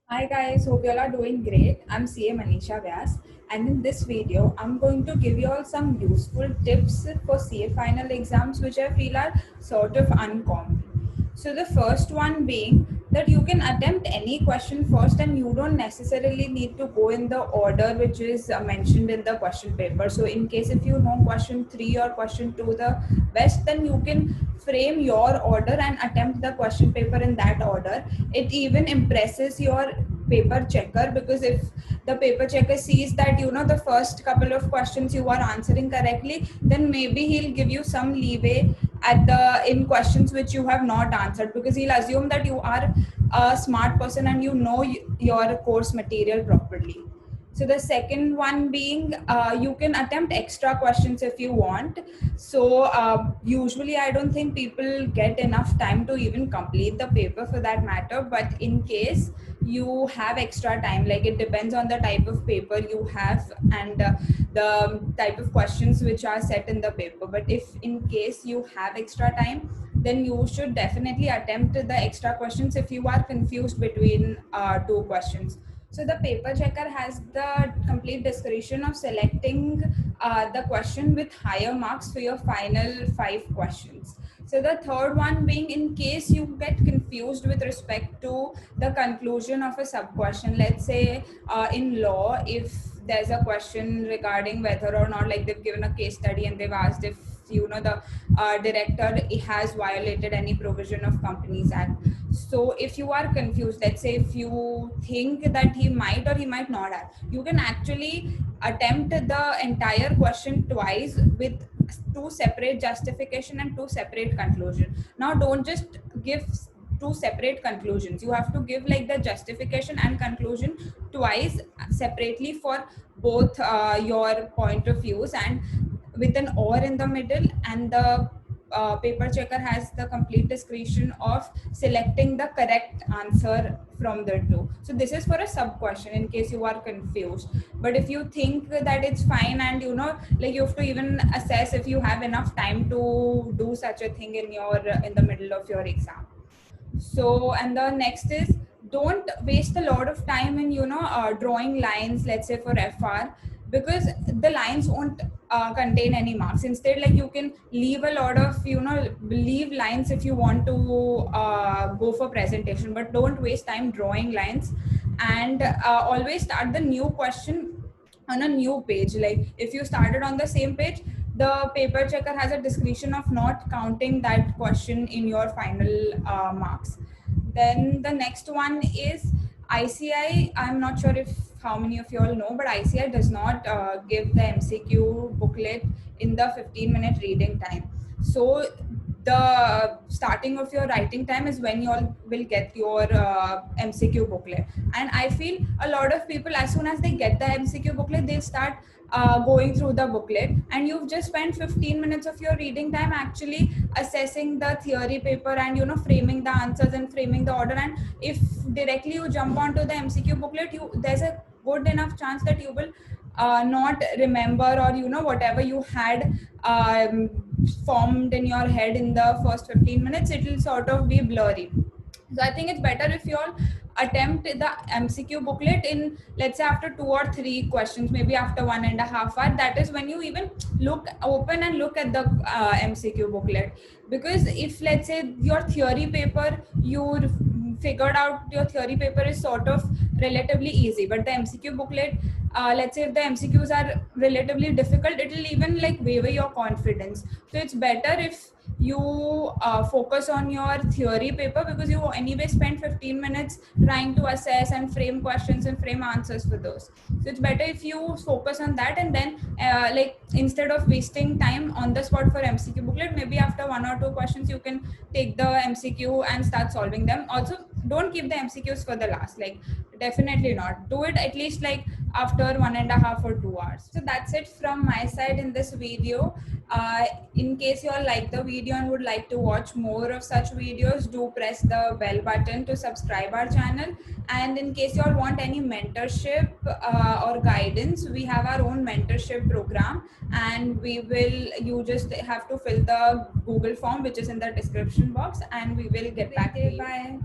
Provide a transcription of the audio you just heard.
Hi guys, hope you all are doing great. I'm CA Manisha Vyas, and in this video, I'm going to give you all some useful tips for CA final exams which I feel are sort of uncommon. So the first one being that you can attempt any question first and you don't necessarily need to go in the order which is mentioned in the question paper. So in case if you know question 3 or question 2 the best, then you can frame your order and attempt the question paper in that order. It even impresses your paper checker, because if the paper checker sees that the first couple of questions you are answering correctly, then maybe he'll give you some leeway at the in questions which you have not answered, because he'll assume that you are a smart person and you know your course material properly. So the second one being you can attempt extra questions if you want. So usually I don't think people get enough time to even complete the paper for that matter, but in case you have extra time, like it depends on the type of paper you have and the type of questions which are set in the paper. But if in case you have extra time, then you should definitely attempt the extra questions if you are confused between two questions. So the paper checker has the complete discretion of selecting the question with higher marks for your final 5 questions. So the third one being, in case you get confused with respect to the conclusion of a sub question, let's say in law, if there's a question regarding whether or not, like they've given a case study and they've asked if the director has violated any provision of Companies Act. So if you are confused, let's say if you think that he might or he might not have, you can actually attempt the entire question twice with two separate justification and two separate conclusion. Now don't just give two separate conclusions, you have to give like the justification and conclusion twice separately for both your point of views, and with an or in the middle, and the paper checker has the complete discretion of selecting the correct answer from the two. So this is for a sub question in case you are confused. But if you think that it's fine, and like you have to even assess if you have enough time to do such a thing in the middle of your exam. So, and the next is, don't waste a lot of time in drawing lines, let's say for FR, because the lines won't contain any marks. Instead, like you can leave a lot of leave lines if you want to go for presentation, but don't waste time drawing lines. And always start the new question on a new page. Like if you started on the same page, the paper checker has a discretion of not counting that question in your final marks. Then the next one is ICI. I'm not sure if how many of you all know, but ICI does not give the MCQ booklet in the 15-minute reading time. So the starting of your writing time is when you all will get your MCQ booklet. And I feel a lot of people, as soon as they get the MCQ booklet, they start going through the booklet, and you've just spent 15 minutes of your reading time actually assessing the theory paper and framing the answers and framing the order. And if directly you jump onto the MCQ booklet, there's a good enough chance that you will not remember, or whatever you had formed in your head in the first 15 minutes, it will sort of be blurry. So I think it's better if you all attempt the MCQ booklet in, let's say, after 2 or 3 questions, maybe after 1.5 hours. That is when you even open and look at the MCQ booklet. Because if, let's say, your theory paper, you figured out your theory paper is sort of relatively easy, but the MCQ booklet, let's say if the MCQs are relatively difficult, it will even like waver your confidence. So it's better if you focus on your theory paper, because you anyway spend 15 minutes trying to assess and frame questions and frame answers for those. So it's better if you focus on that, and then like instead of wasting time on the spot for MCQ booklet, maybe after 1 or 2 questions you can take the MCQ and start solving them. Also, don't keep the MCQs for the last, like definitely not. Do it at least like after 1.5 or 2 hours. So that's it from my side in this video. In case you all like the video and would like to watch more of such videos, do press the bell button to subscribe our channel. And in case you all want any mentorship or guidance, we have our own mentorship program, and you just have to fill the Google form which is in the description box, and we will get back to you. Bye.